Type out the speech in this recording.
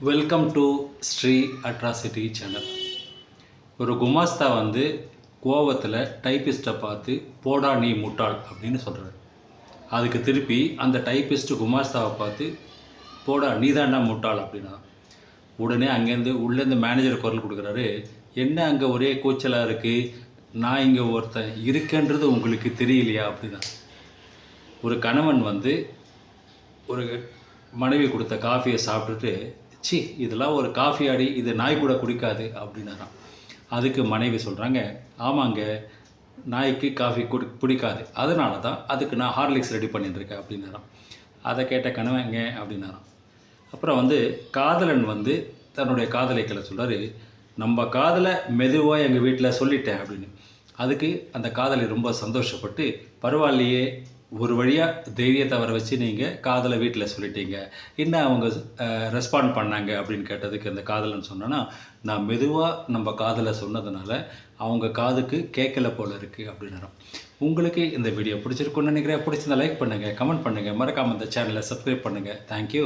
Welcome to Sri atrocity channel. ஒரு குமாஸ்தா வந்து கோவத்தில் டைப்பிஸ்ட்டை பார்த்து போடா நீ முட்டாள் அப்படின்னு சொல்கிறார். அதுக்கு திருப்பி அந்த டைப்பிஸ்ட்டு குமாஸ்தாவை பார்த்து போடா நீ தாண்டா முட்டாள் அப்படின்னா உடனே அங்கேருந்து உள்ளேருந்து மேனேஜர் குரல் கொடுக்குறாரு, என்ன அங்கே ஒரே கூச்சலாக இருக்குது, நான் இங்கே ஒருத்தன் இருக்கேன்றது உங்களுக்கு தெரியலையா அப்படின்னா. ஒரு கணவன் வந்து ஒரு மனைவி கொடுத்த காஃபியை சாப்பிட்டுட்டு, சி இதெல்லாம் ஒரு காஃபி ஆடி, இது நாய் கூட குடிக்காது அப்படின்னாராம். அதுக்கு மனைவி சொல்கிறாங்க, ஆமாங்க நாய்க்கு காஃபி பிடிக்காது, அதனால தான் அதுக்கு நான் ஹார்லிக்ஸ் ரெடி பண்ணிட்டுருக்கேன் அப்படின்னாராம். அதை கேட்ட கணவங்க அப்படின்னாராம். அப்புறம் வந்து காதலன் வந்து தன்னுடைய காதலிகளை சொல்கிறார், நம்ம காதலை மெதுவாக எங்கள் வீட்டில் சொல்லிட்டேன் அப்படின்னு. அதுக்கு அந்த காதலி ரொம்ப சந்தோஷப்பட்டு, பரவாயில்லையே ஒரு வழியாக தைரியத்தை வர வச்சு நீங்கள் காதலை வீட்டில் சொல்லிட்டீங்க, என்ன அவங்க ரெஸ்பாண்ட் பண்ணாங்க அப்படின்னு கேட்டதுக்கு அந்த காதலன் சொன்னேன்னா, நான் மெதுவாக நம்ம காதலை சொன்னதுனால அவங்க காதுக்கு கேட்கல போல இருக்குது அப்படின்னாராம். உங்களுக்கு இந்த வீடியோ பிடிச்சிருக்குன்னு நினைக்கிறேன். பிடிச்சிருந்தா லைக் பண்ணுங்கள், கமெண்ட் பண்ணுங்கள், மறக்காமல் இந்த சேனலை சப்ஸ்கிரைப் பண்ணுங்கள். தேங்க்யூ.